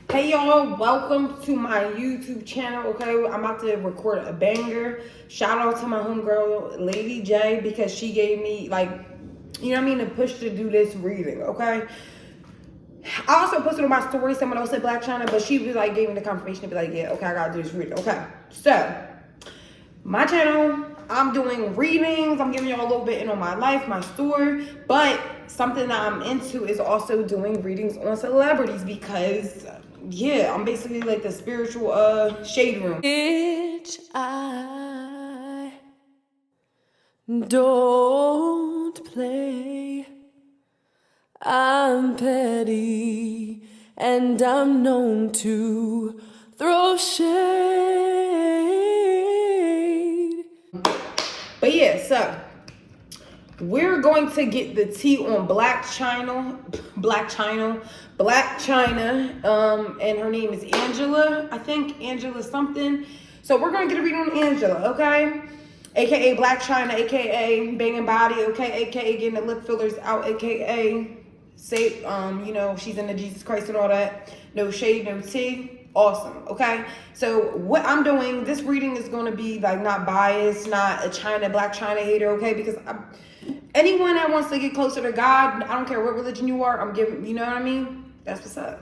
Hey y'all, welcome to my YouTube channel. Okay, I'm about to record a banger. Shout out to my homegirl Lady J, because she gave me, like, you know what I mean, the push to do this reading. Okay, I also posted on my story, someone else said Blac Chyna, but she was like, gave me the confirmation to be like, yeah, okay, I gotta do this reading. Okay, so my channel, I'm doing readings. I'm giving y'all a little bit in on my life, my story, but something that I'm into is also doing readings on celebrities, because yeah, I'm basically like the spiritual shade room. Bitch, I don't play. I'm petty and I'm known to throw shade. But yeah, so we're going to get the tea on Blac Chyna, and her name is Angela. I think Angela something. So we're gonna get a read on Angela, okay? AKA Blac Chyna, AKA banging body, okay? AKA getting the lip fillers out, AKA say, she's into Jesus Christ and all that. No shade, no tea. Awesome. Okay. So what I'm doing, this reading is going to be like not biased, not a Blac Chyna hater. Okay. Because anyone that wants to get closer to God, I don't care what religion you are, I'm giving, you know what I mean? That's what's up.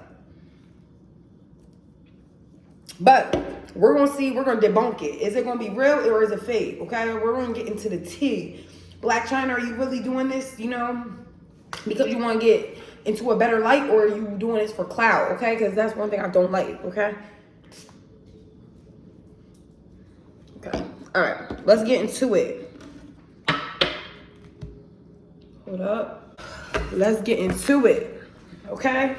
But we're going to see, we're going to debunk it. Is it going to be real or is it fake? Okay. We're going to get into the tea. Blac Chyna, are you really doing this, because you want to get into a better light, or are you doing this for clout? Okay, because that's one thing I don't like. Okay, all right, let's get into it. Hold up, let's get into it. Okay,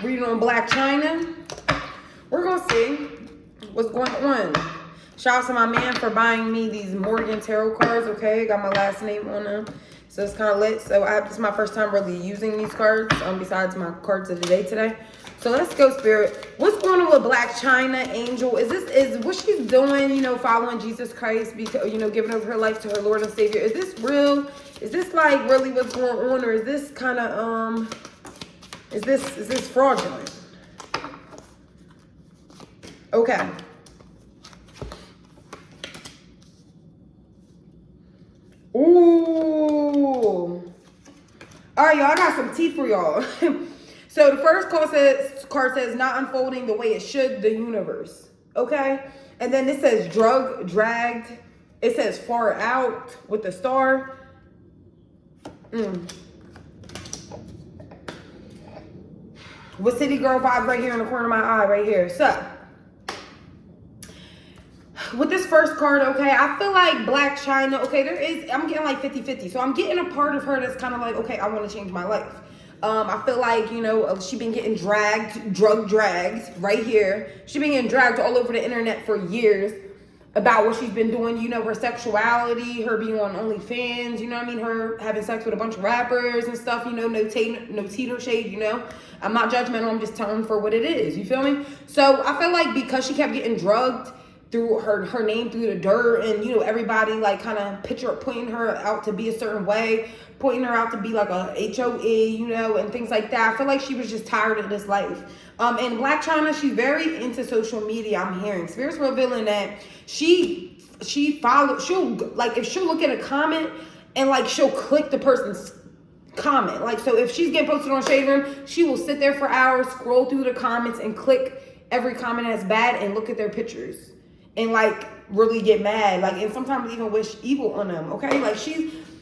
reading on Blac Chyna, we're gonna see what's going on. Shout out to my man for buying me these Morgan tarot cards. Okay, got my last name on them, so it's kind of lit. So this is my first time really using these cards, besides my cards of the day today. So let's go, Spirit. What's going on with Blac Chyna, Angel? Is what she's doing, following Jesus Christ, because, giving over her life to her Lord and Savior? Is this real? Is this like really what's going on, or is this kind of is this fraudulent? Okay. Ooh. All right, y'all, I got some tea for y'all. So the first card says not unfolding the way it should, the universe. Okay? And then this says dragged. It says far out with the star. With city girl vibe right here in the corner of my eye right here. So with this first card, okay, I feel like Blac Chyna, okay, I'm getting like 50-50. So I'm getting a part of her that's kind of like, okay, I want to change my life. I feel like, she been getting drug dragged right here. She been getting dragged all over the internet for years about what she's been doing, her sexuality, her being on OnlyFans, her having sex with a bunch of rappers and stuff, no tea, no shade, I'm not judgmental, I'm just telling for what it is, you feel me? So I feel like because she kept getting drugged through her name through the dirt, and everybody like kind of pointing her out to be a certain way, pointing her out to be like a HOE, and things like that. I feel like she was just tired of this life. And Blac Chyna, she's very into social media. I'm hearing Spirit's revealing that she'll like, if she'll look at a comment and like she'll click the person's comment. Like, so if she's getting posted on Shade Room, she will sit there for hours, scroll through the comments and click every comment that's bad and look at their pictures and like really get mad, like, and sometimes even wish evil on them. Okay, like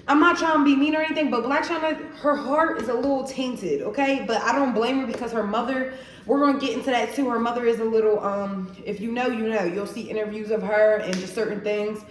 I'm not trying to be mean or anything, but Blac Chyna, her heart is a little tainted. Okay, but I don't blame her, because her mother, we're gonna get into that too. Her mother is a little if you know, you'll see interviews of her and just certain things.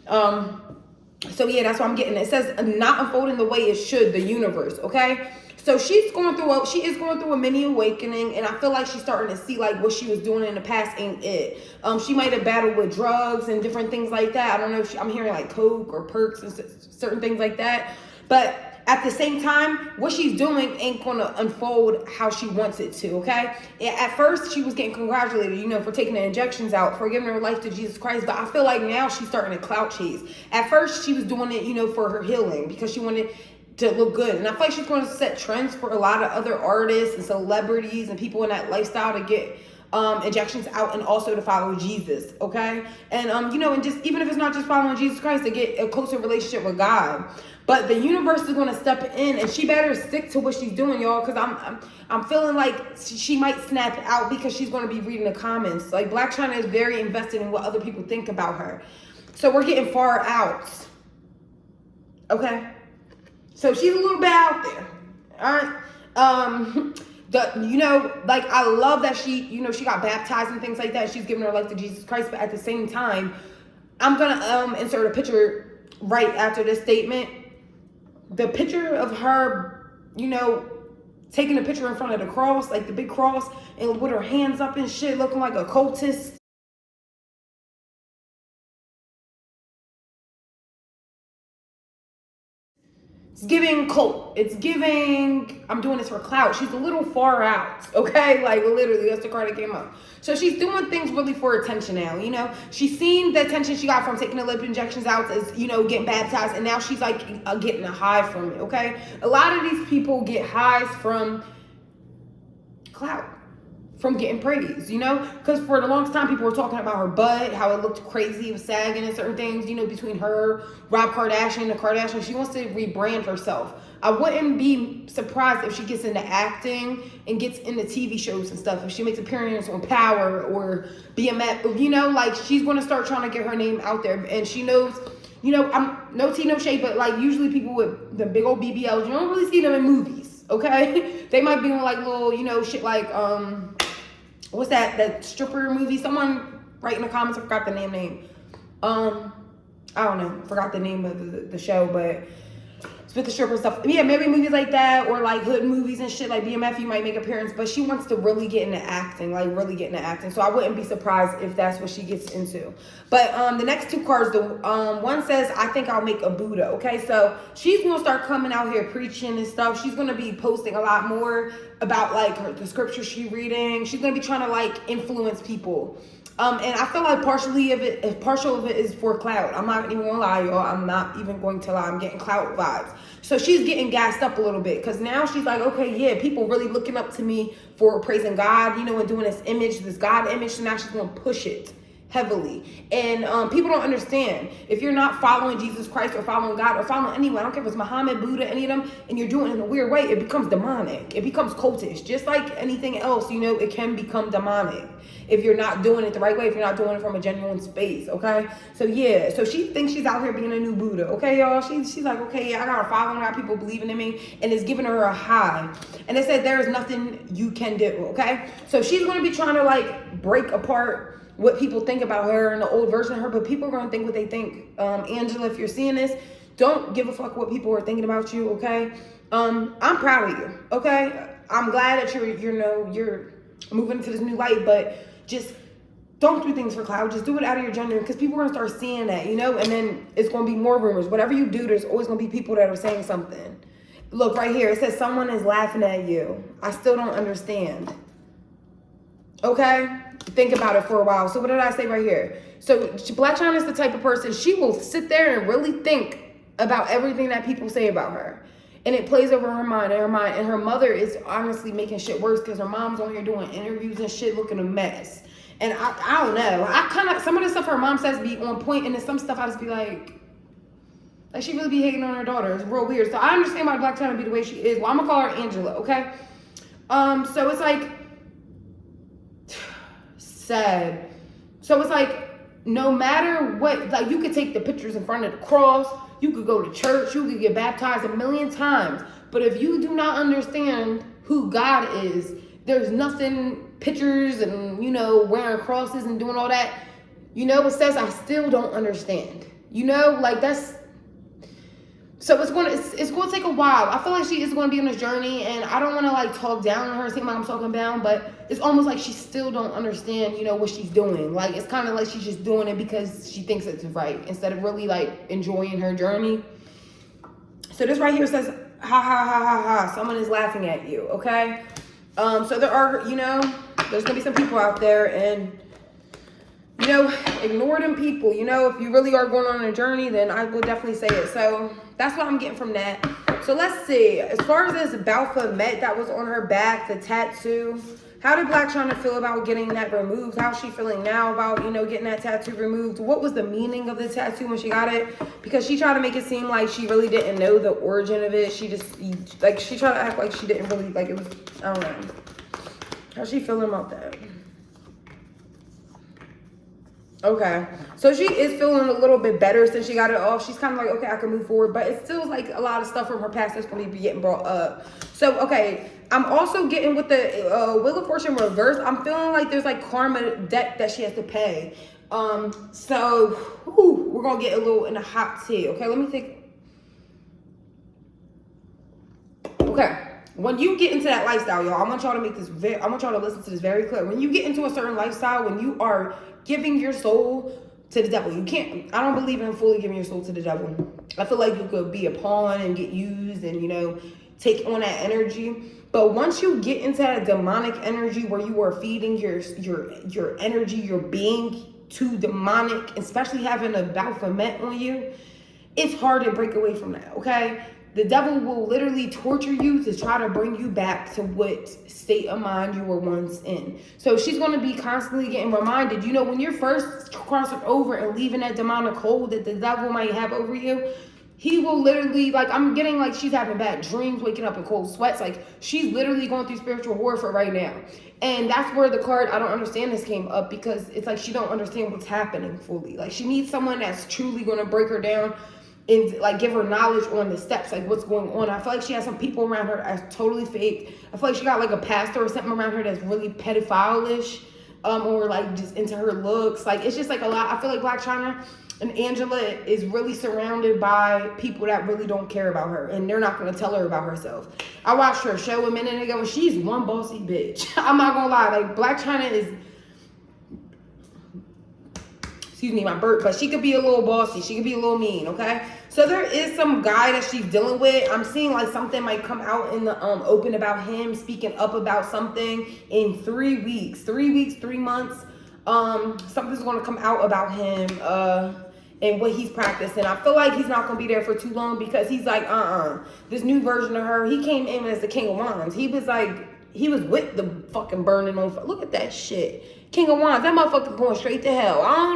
So yeah, that's what I'm getting. It says not unfolding the way it should, the universe. Okay. So she is going through a mini awakening, and I feel like she's starting to see like what she was doing in the past ain't it. She might have battled with drugs and different things like that. I don't know if I'm hearing like coke or perks and certain things like that. But at the same time, what she's doing ain't gonna unfold how she wants it to, okay? At first, she was getting congratulated, for taking the injections out, for giving her life to Jesus Christ, but I feel like now she's starting to clout chase. At first, she was doing it, for her healing, because she wanted to look good. And I feel like she's going to set trends for a lot of other artists and celebrities and people in that lifestyle to get injections out and also to follow Jesus, okay? And you know, and just even if it's not just following Jesus Christ, to get a closer relationship with God. But the universe is going to step in, and she better stick to what she's doing, y'all, because I'm feeling like she might snap out because she's going to be reading the comments. Like, Blac Chyna is very invested in what other people think about her. So we're getting far out, okay? So she's a little bit out there, all right? You know, like, I love that she, you know, she got baptized and things like that. She's giving her life to Jesus Christ, but at the same time, I'm gonna insert a picture right after this statement. The picture of her, you know, taking a picture in front of the cross, like the big cross, and with her hands up and shit, looking like a cultist. It's giving cult. It's giving, I'm doing this for clout. She's a little far out, okay? Like, literally, that's the card that came up. So she's doing things really for attention now, you know? She's seen the attention she got from taking the lip injections out as, you know, getting baptized, and now she's, like, getting a high from it, okay? A lot of these people get highs from clout, from getting praise, you know? Because for the longest time, people were talking about her butt, how it looked crazy, it was sagging and certain things, you know, between her, Rob Kardashian, the Kardashian. She wants to rebrand herself. I wouldn't be surprised if she gets into acting and gets into TV shows and stuff. If she makes appearances on Power or BMF, you know, like, she's going to start trying to get her name out there. And she knows, you know, I'm no tea, no shade, but, like, usually people with the big old BBLs, you don't really see them in movies, okay? They might be on, like, little, you know, shit like, what's that stripper movie? Someone write in the comments. I forgot the name. I don't know. Forgot the name of the show, but it's with the stripper stuff. Yeah, maybe movies like that, or like hood movies and shit like BMF. You might make appearance, but she wants to really get into acting, like really get into acting. So I wouldn't be surprised if that's what she gets into. But the next two cards, the one says, "I think I'll make a Buddha." Okay, so she's gonna start coming out here preaching and stuff. She's gonna be posting a lot more about like the scripture she's reading. She's gonna be trying to like influence people. And I feel like partial of it is for clout. I'm not even gonna lie, y'all. I'm not even going to lie. I'm getting clout vibes. So she's getting gassed up a little bit because now she's like, okay, yeah, people really looking up to me for praising God, you know, and doing this image, this God image. So now she's gonna push it heavily. And people don't understand. If you're not following Jesus Christ or following God or following anyone, I don't care if it's Muhammad, Buddha, any of them, and you're doing it in a weird way, it becomes demonic. It becomes cultish. Just like anything else, you know, it can become demonic if you're not doing it the right way, if you're not doing it from a genuine space, okay? So yeah, so she thinks she's out here being a new Buddha, okay, y'all? She's like, okay, yeah, I got a following, I got people believing in me, and it's giving her a high. And they said there is nothing you can do, okay? So she's gonna be trying to like break apart what people think about her and the old version of her, but people are gonna think what they think. Angela, if you're seeing this, don't give a fuck what people are thinking about you, okay? I'm proud of you, okay? I'm glad that you're moving to this new light, but just don't do things for clout. Just do it out of your gender, because people are gonna start seeing that, you know, and then it's gonna be more rumors. Whatever you do, there's always gonna be people that are saying something. Look right here, it says someone is laughing at you. I still don't understand. Okay, think about it for a while. So what did I say right here? So Blac Chyna is the type of person, she will sit there and really think about everything that people say about her. And it plays over her mind, and her mother is honestly making shit worse because her mom's on here doing interviews and shit looking a mess. And I don't know. Some of the stuff her mom says be on point, and then some stuff I just be like she really be hating on her daughter. It's real weird. So I understand why Blac Chyna be the way she is. Well, I'm gonna call her Angela, okay? So it's like sad. So it's like no matter what, like you could take the pictures in front of the cross, you could go to church, you could get baptized a million times, but if you do not understand who God is, there's nothing, pictures and, you know, wearing crosses and doing all that, you know, it says I still don't understand, you know, like that's, so it's going to take a while. I feel like she is going to be on this journey, and I don't want to like talk down on her, seem like I'm talking down, but it's almost like she still don't understand, you know, what she's doing. Like it's kind of like she's just doing it because she thinks it's right instead of really like enjoying her journey. So this right here says, ha ha ha ha ha, someone is laughing at you, okay? So there are, you know, there's going to be some people out there, and you know, ignore them people. You know, if you really are going on a journey, then I will definitely say it. So that's what I'm getting from that. So let's see. As far as this Baphomet that was on her back, the tattoo, how did Blac Chyna feel about getting that removed? How's she feeling now about, you know, getting that tattoo removed? What was the meaning of the tattoo when she got it? Because she tried to make it seem like she really didn't know the origin of it. She just, like, she tried to act like she didn't really, like, it was, I don't know. How's she feeling about that? Okay, so she is feeling a little bit better since she got it off. She's kind of like, okay, I can move forward, but it's still like a lot of stuff from her past that's going to be getting brought up. So, okay, I'm also getting with the Wheel of Fortune reverse. I'm feeling like there's like karma debt that she has to pay. So we're going to get a little in the hot tea. Okay, let me take. Okay. When you get into that lifestyle, y'all, I want y'all to make this I want y'all to listen to this very clear. When you get into a certain lifestyle, when you are giving your soul to the devil, I don't believe in fully giving your soul to the devil. I feel like you could be a pawn and get used and, you know, take on that energy. But once you get into that demonic energy where you are feeding your energy, your being to demonic, especially having a Baphomet on you, it's hard to break away from that, okay? The devil will literally torture you to try to bring you back to what state of mind you were once in. So she's going to be constantly getting reminded, you know, when you're first crossing over and leaving that demonic hold that the devil might have over you, he will literally, like, I'm getting like she's having bad dreams, waking up in cold sweats. Like, she's literally going through spiritual warfare right now. And that's where the card, I don't understand this, came up, because it's like she don't understand what's happening fully. Like, she needs someone that's truly going to break her down and like give her knowledge on the steps, like what's going on. I feel like she has some people around her that's totally fake. I feel like she got like a pastor or something around her that's really pedophile-ish, or like just into her looks. Like, it's just like a lot. I feel like Blac Chyna and Angela is really surrounded by people that really don't care about her, and they're not going to tell her about herself. I watched her show a minute ago, and she's one bossy bitch. I'm not going to lie. Like, Blac Chyna is, excuse me, my burp, but she could be a little bossy. She could be a little mean, okay? So there is some guy that she's dealing with. I'm seeing like something might come out in the open about him speaking up about something in 3 weeks. 3 weeks, 3 months. Something's going to come out about him and what he's practicing. I feel like he's not going to be there for too long, because he's like, this new version of her. He came in as the King of Wands. He was with the fucking burning on. Look at that shit. King of Wands. That motherfucker going straight to hell.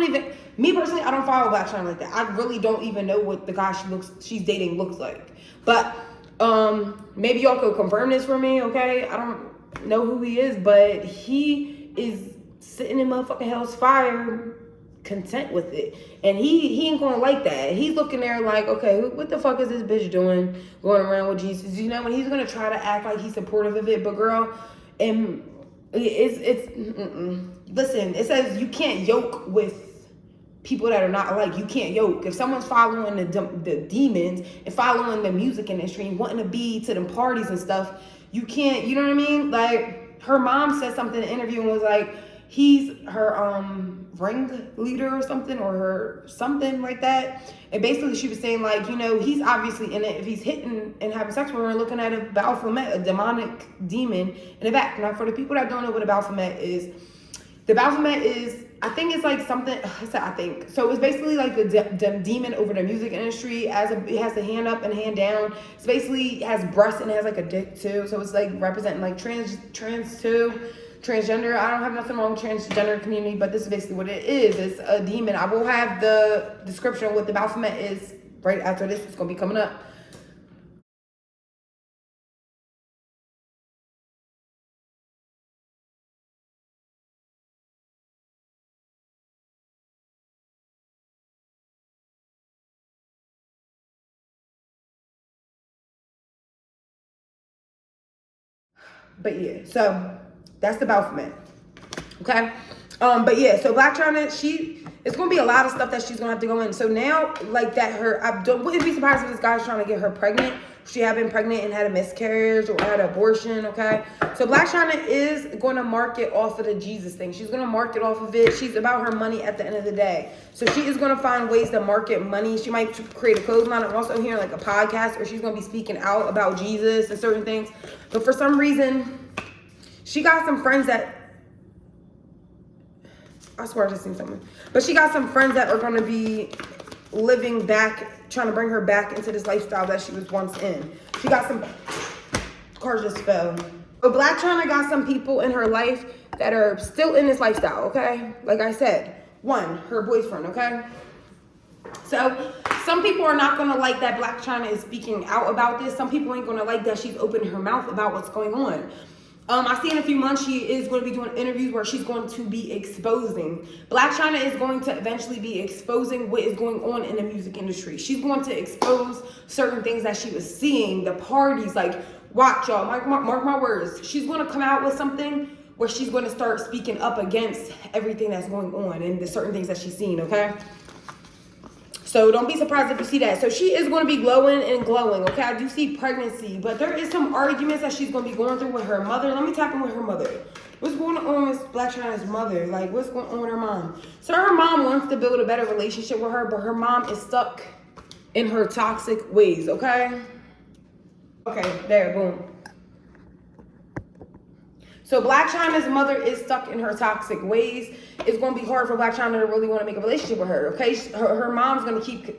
Me personally, I don't follow Blac Chyna like that. I really don't even know what the guy she's dating looks like. But maybe y'all could confirm this for me, okay? I don't know who he is, but he is sitting in motherfucking hell's fire, content with it. And he ain't gonna like that. He's looking there like, okay, what the fuck is this bitch doing going around with Jesus? You know, and he's gonna try to act like he's supportive of it, but girl, and listen, it says you can't yoke with people that are not alike. You can't yoke. If someone's following the demons and following the music industry and wanting to be to them parties and stuff, you can't, you know what I mean? Like, her mom said something in the interview and was like, he's her ring leader or something, or her something like that. And basically she was saying, like, you know, he's obviously in it if he's hitting and having sex with her and looking at a Baphomet, a demonic demon in the back. Now, for the people that don't know what a Baphomet is, the Baphomet is, I think it's like something, I think. So it's basically like the demon over the music industry. It has a hand up and hand down. It's basically has breasts and it has like a dick too. So it's like representing like trans too. Transgender. I don't have nothing wrong with transgender community, but this is basically what it is. It's a demon. I will have the description of what the Baphomet is right after this. It's going to be coming up. But yeah, so that's the Baphomet. Okay. But yeah, so Blac Chyna, it's gonna be a lot of stuff that she's gonna have to go in. So now, like that, wouldn't be surprised if this guy's trying to get her pregnant. She had been pregnant and had a miscarriage or had an abortion. Okay. So Blac Chyna is gonna market off of the Jesus thing. She's gonna market off of it. She's about her money at the end of the day. So she is gonna find ways to market money. She might create a clothing line. I'm also hearing like a podcast where she's gonna be speaking out about Jesus and certain things. But for some reason, she got some friends that, I swear I just seen something. But she got some friends that are going to be living back, trying to bring her back into this lifestyle that she was once in. She got some, car just fell. But Blac Chyna got some people in her life that are still in this lifestyle, okay? Like I said, one, her boyfriend, okay? So some people are not gonna like that Blac Chyna is speaking out about this. Some people ain't gonna like that she's opened her mouth about what's going on. I see in a few months she is going to be doing interviews where she's going to be exposing. Blac Chyna is going to eventually be exposing what is going on in the music industry. She's going to expose certain things that she was seeing, the parties, like, watch y'all, mark my words. She's going to come out with something where she's going to start speaking up against everything that's going on and the certain things that she's seen, okay? So don't be surprised if you see that. So she is going to be glowing and glowing, okay? I do see pregnancy, but there is some arguments that she's going to be going through with her mother. Let me tap in with her mother. What's going on with Blac Chyna's mother? Like, what's going on with her mom? So her mom wants to build a better relationship with her, but her mom is stuck in her toxic ways, okay? Okay, there, boom. So Blac Chyna's mother is stuck in her toxic ways. It's going to be hard for Blac Chyna to really want to make a relationship with her, okay? Her mom's going to keep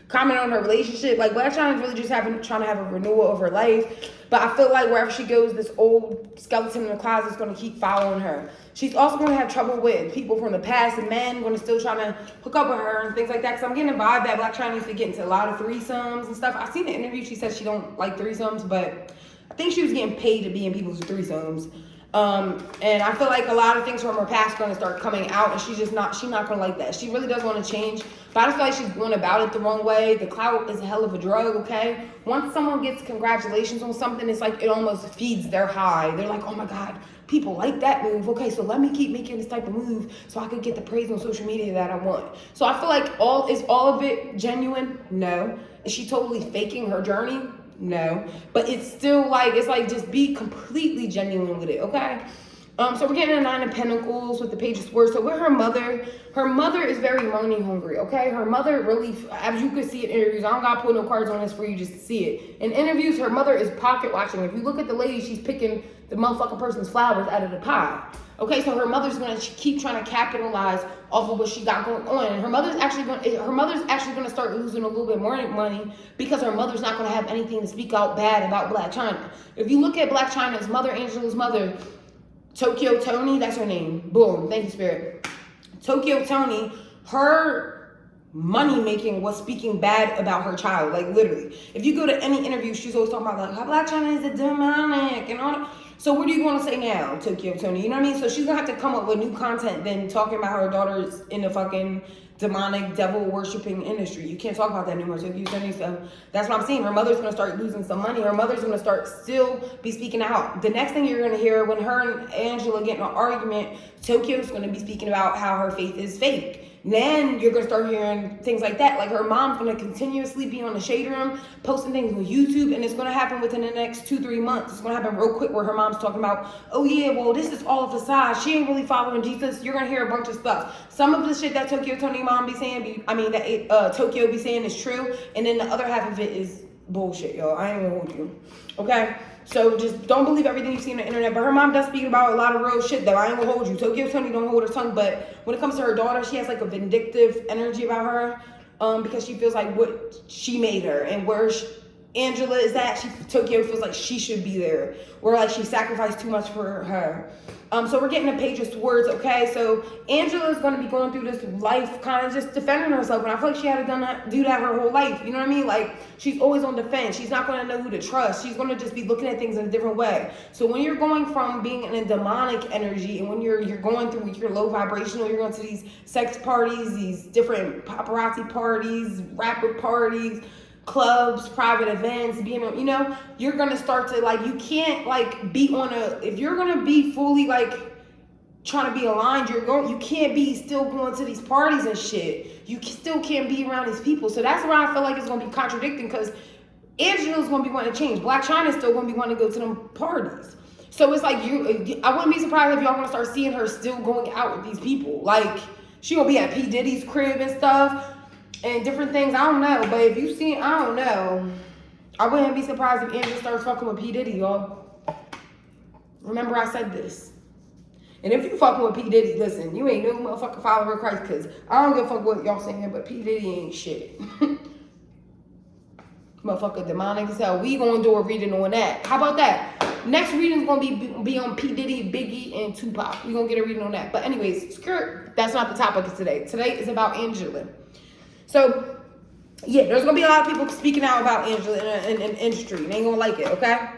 commenting on her relationship. Like, Blac Chyna's really just trying to have a renewal of her life. But I feel like wherever she goes, this old skeleton in the closet is going to keep following her. She's also going to have trouble with people from the past and men going to still trying to hook up with her and things like that. Because I'm getting a vibe that Blac Chyna needs to get into a lot of threesomes and stuff. I seen the interview. She said she don't like threesomes, but I think she was getting paid to be in people's threesomes. And I feel like a lot of things from her past are going to start coming out, and she's not going to like that. She really does want to change, but I just feel like she's going about it the wrong way. The clout is a hell of a drug, okay? Once someone gets congratulations on something, it's like it almost feeds their high. They're like, oh my God, people like that move. Okay, so let me keep making this type of move so I could get the praise on social media that I want. So I feel like is all of it genuine? No. Is she totally faking her journey? No, but it's still like, it's like, just be completely genuine with it, okay? So we're getting a 9 of Pentacles with the Page of Swords. So with her mother is very money hungry, okay? Her mother really, as you can see in interviews, I don't gotta put no cards on this for you just to see it. In interviews, her mother is pocket watching. If you look at the lady, she's picking the motherfucking person's flowers out of the pie. Okay, so her mother's gonna keep trying to capitalize off of what she got going on. And her mother's actually gonna start losing a little bit more money because her mother's not gonna have anything to speak out bad about Blac Chyna. If you look at Blac Chyna's mother, Angela's mother, Tokyo Tony, that's her name. Boom, thank you, Spirit. Tokyo Tony, her money making was speaking bad about her child, like literally. If you go to any interview, she's always talking about like how Blac Chyna is a demonic and all that. So what are you going to say now, Tokyo Tony? You know what I mean? So she's going to have to come up with new content than talking about her daughter's in the fucking demonic devil worshipping industry. You can't talk about that anymore, Tokyo Tony. So that's what I'm saying. Her mother's going to start losing some money. Her mother's going to start still be speaking out. The next thing you're going to hear when her and Angela get in an argument, Tokyo's going to be speaking about how her faith is fake. Then you're going to start hearing things like that. Like her mom's going to continuously be on the shade room, posting things on YouTube, and it's going to happen within the next 2-3 months. It's going to happen real quick where her mom's talking about, oh yeah, well, this is all a facade. She ain't really following Jesus. You're going to hear a bunch of stuff. Some of the shit that Tokyo Tony mom be saying, that Tokyo be saying is true, and then the other half of it is bullshit, y'all. I ain't going to hold you. Okay? So just don't believe everything you see on the internet. But her mom does speak about a lot of real shit, though. I ain't gonna hold you. Tokyo Tony don't hold her tongue. But when it comes to her daughter, she has like a vindictive energy about her, because she feels like what she made her and where Angela is at. Tokyo feels like she should be there, or like she sacrificed too much for her. So we're getting a Page of Swords, okay? So Angela is going to be going through this life kind of just defending herself. And I feel like she had to do that her whole life. You know what I mean? Like, she's always on defense. She's not going to know who to trust. She's going to just be looking at things in a different way. So when you're going from being in a demonic energy and when you're going through your low vibrational, you're going to these sex parties, these different paparazzi parties, rapper parties, clubs, private events, you're gonna start to like, you can't like be if you're gonna be fully like trying to be aligned, you can't be still going to these parties and shit. You still can't be around these people. So that's why I feel like it's gonna be contradicting, because Angela's gonna be wanting to change. Blac Chyna's still gonna be wanting to go to them parties. So it's like I wouldn't be surprised if y'all gonna start seeing her still going out with these people. Like, she gonna be at P. Diddy's crib and stuff and different things. I don't know, but if you see, I don't know. I wouldn't be surprised if Angela starts fucking with P. Diddy, y'all. Remember I said this. And if you fucking with P. Diddy, listen, you ain't no motherfucking follower of Christ, because I don't give a fuck what y'all saying, but P. Diddy ain't shit. Motherfucker demonic as hell. We gonna do a reading on that. How about that? Next reading is gonna be on P. Diddy, Biggie, and Tupac. We gonna get a reading on that. But anyways, skirt. That's not the topic of today. Today is about Angela. So yeah, there's gonna be a lot of people speaking out about Angela in the industry. They ain't gonna like it, okay?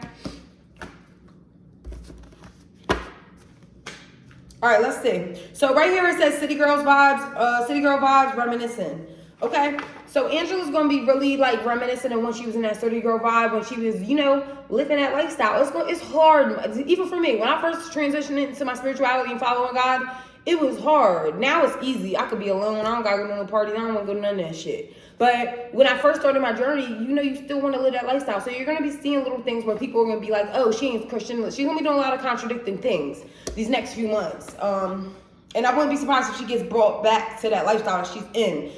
All right, let's see. So right here it says City Girls vibes, City Girl vibes, reminiscing. Okay, so Angela's gonna be really like reminiscent of when she was in that City Girl vibe, when she was, you know, living that lifestyle. It's hard, even for me. When I first transitioned into my spirituality and following God, it was hard. Now it's easy. I could be alone. I don't gotta go to no parties. I don't wanna go to none of that shit. But when I first started my journey, you know, you still want to live that lifestyle. So you're going to be seeing little things where people are going to be like, oh, she ain't Christian. She's going to be doing a lot of contradicting things these next few months. And I wouldn't be surprised if she gets brought back to that lifestyle that she's in.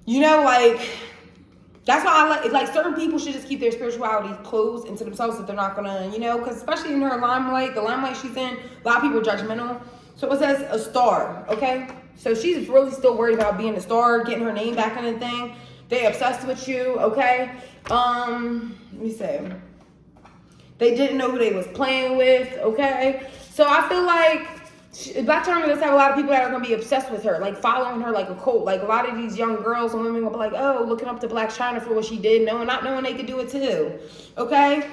You know, like, that's why I like certain people should just keep their spirituality closed into themselves if they're not going to, you know, because especially in her limelight, the limelight she's in, a lot of people are judgmental. So it says a star, okay? So she's really still worried about being a star, getting her name back in the thing. They obsessed with you, okay? Let me see. They didn't know who they was playing with, okay? So I feel like Blac Chyna does have a lot of people that are going to be obsessed with her, like following her like a cult. Like a lot of these young girls and women will be like, oh, looking up to Blac Chyna for what she did, not knowing they could do it too, okay?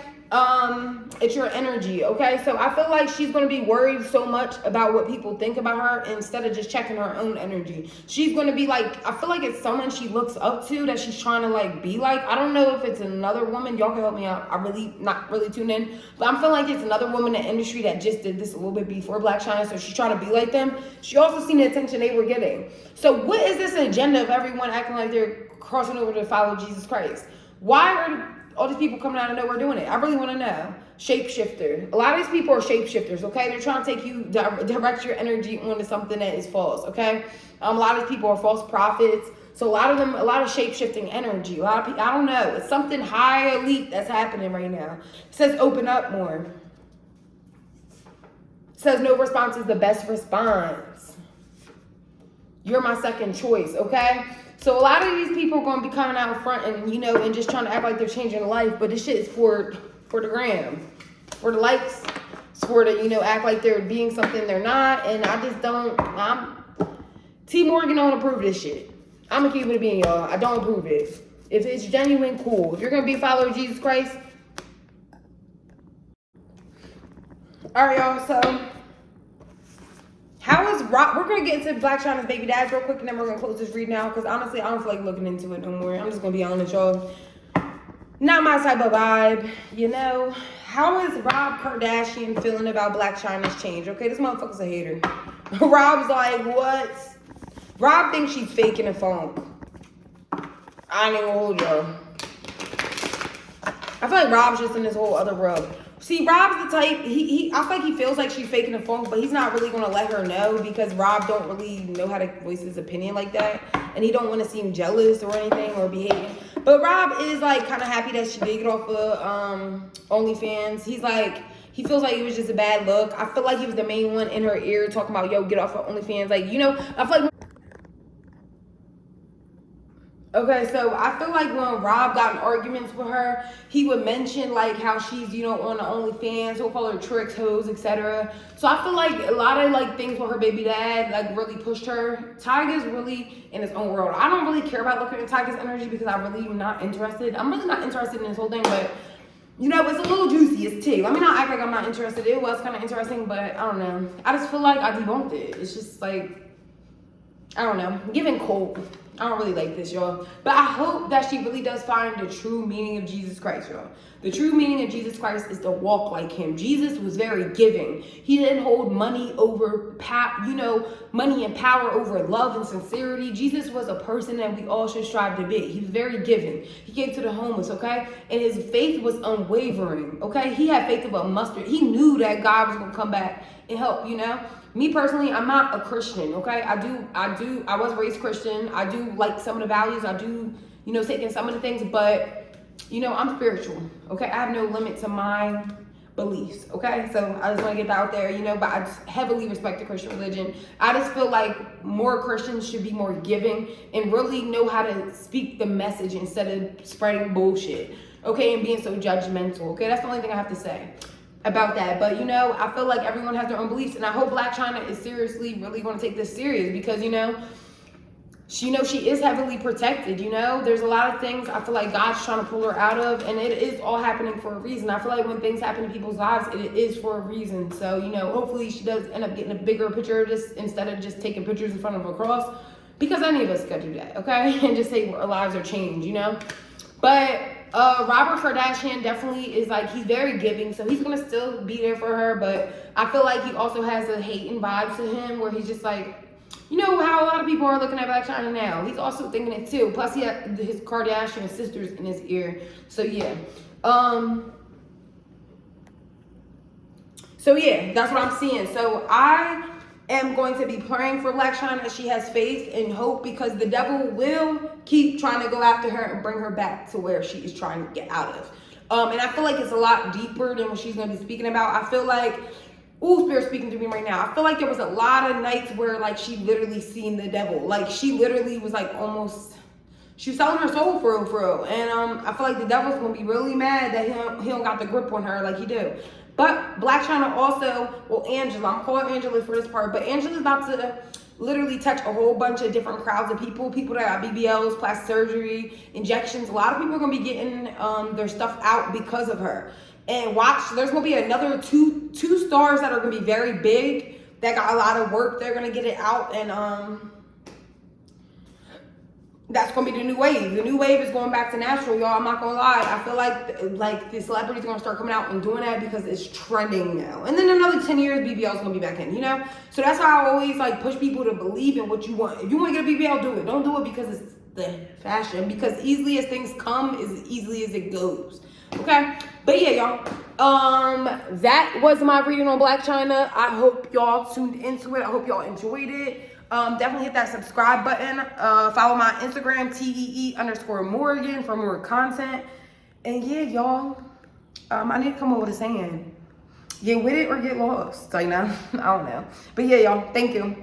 It's your energy, okay? So I feel like she's going to be worried so much about what people think about her instead of just checking her own energy. She's going to be like, I feel like it's someone she looks up to that she's trying to like be like. I don't know if it's another woman. Y'all can help me out. I really not really tuned in, but I'm feeling like it's another woman in the industry that just did this a little bit before Blac Chyna, so she's trying to be like them. She also seen the attention they were getting. So what is this agenda of everyone acting like they're crossing over to follow Jesus Christ? Why are all these people coming out of nowhere doing it? I really want to know. Shapeshifter. A lot of these people are shapeshifters, okay? They're trying to take you, direct your energy onto something that is false, okay? A lot of these people are false prophets. So a lot of shape-shifting energy. A lot of people, I don't know. It's something high elite that's happening right now. It says open up more. It says no response is the best response. You're my second choice, okay? So a lot of these people are going to be coming out in front and, you know, and just trying to act like they're changing life. But this shit is for the gram, for the likes. It's for the, you know, act like they're being something they're not. And I just don't, T. Morgan don't approve this shit. I'm going to keep it being, y'all. I don't approve it. If it's genuine, cool. If you're going to be a follower of Jesus Christ. All right, y'all. So how is Rob? We're going to get into Blac Chyna's baby dads real quick, and then we're going to close this read now. Because honestly, I don't feel like looking into it no more. I'm just going to be honest, y'all. Not my type of vibe, you know. How is Rob Kardashian feeling about Blac Chyna's change? Okay, this motherfucker's a hater. Rob's like, what? Rob thinks she's faking a funk. I ain't gonna hold y'all. I feel like Rob's just in this whole other world. See, Rob's the type, I feel like he feels like she's faking a funk, but he's not really gonna let her know because Rob don't really know how to voice his opinion like that. And he don't want to seem jealous or anything or be hating. But Rob is like kind of happy that she did get off of OnlyFans. He's like, he feels like it was just a bad look. I feel like he was the main one in her ear talking about, yo, get off of OnlyFans. Like, you know, I feel like... Okay, so I feel like when Rob got in arguments with her, he would mention like how she's, you know, on the OnlyFans. He'll call her tricks, hoes, etc. So I feel like a lot of like things with her baby dad like really pushed her. Tyga's really in his own world. I don't really care about looking at Tyga's energy because I really am not interested. I'm really not interested in this whole thing, but you know, it's a little juicy. It's tea. Let me not act like I'm not interested. It was kind of interesting, but I don't know. I just feel like I debunked it. It's just like, I don't know, giving cold. I don't really like this, y'all. But I hope that she really does find the true meaning of Jesus Christ, y'all. The true meaning of Jesus Christ is to walk like him. Jesus was very giving. He didn't hold money over, you know, money and power over love and sincerity. Jesus was a person that we all should strive to be. He was very giving. He gave to the homeless, okay? And his faith was unwavering, okay? He had faith of a mustard. He knew that God was going to come back and help, you know? Me personally, I'm not a Christian, okay? I was raised Christian. I do like some of the values. I do, you know, take in some of the things, but, you know, I'm spiritual, okay? I have no limit to my beliefs, okay? So I just want to get that out there, you know, but I just heavily respect the Christian religion. I just feel like more Christians should be more giving and really know how to speak the message instead of spreading bullshit, okay, and being so judgmental, okay? That's the only thing I have to say about that. But, you know, I feel like everyone has their own beliefs, and I hope Blac Chyna is seriously really going to take this serious because, you know, she is heavily protected, you know. There's a lot of things I feel like God's trying to pull her out of, and it is all happening for a reason. I feel like when things happen in people's lives, it is for a reason. So, you know, hopefully she does end up getting a bigger picture of this instead of just taking pictures in front of a cross, because any of us could do that, okay? And just say our lives are changed, you know. But Robert Kardashian definitely is like, he's very giving, so he's gonna still be there for her, but I feel like he also has a hating vibe to him where he's just like, you know how a lot of people are looking at Blac Chyna now. He's also thinking it too. Plus, he had his Kardashian sisters in his ear. So yeah. So yeah, that's what I'm seeing. So I am going to be praying for Blac Chyna. She has faith and hope because the devil will keep trying to go after her and bring her back to where she is trying to get out of. And I feel like it's a lot deeper than what she's going to be speaking about. I feel like, ooh, Spirit speaking to me right now. I feel like there was a lot of nights where like she literally seen the devil. Like she literally was like almost, she was selling her soul for real. And I feel like the devil's gonna be really mad that he don't got the grip on her like he do. But Blac Chyna also, well, Angela, I'm calling Angela for this part, but Angela's about to literally touch a whole bunch of different crowds of people that got BBLs, plastic surgery, injections. A lot of people are gonna be getting their stuff out because of her. And watch, there's gonna be another two stars that are gonna be very big that got a lot of work. They're gonna get it out, and that's gonna be the new wave. The new wave is going back to natural, y'all. I'm not gonna lie. I feel like the celebrities are gonna start coming out and doing that because it's trending now. And then another 10 years, BBL is gonna be back in, you know. So that's how I always like push people to believe in what you want. If you want to get a BBL, do it. Don't do it because it's the fashion. Because easily as things come, is easily as it goes. Okay, but yeah, y'all, that was my reading on Blac Chyna. I hope y'all tuned into it. I hope y'all enjoyed it. Definitely hit that subscribe button. Follow my Instagram, TEE_Morgan for more content. And yeah, y'all, I need to come up with a saying. Get with it or get lost. So, you know, I don't know. But yeah, y'all, thank you.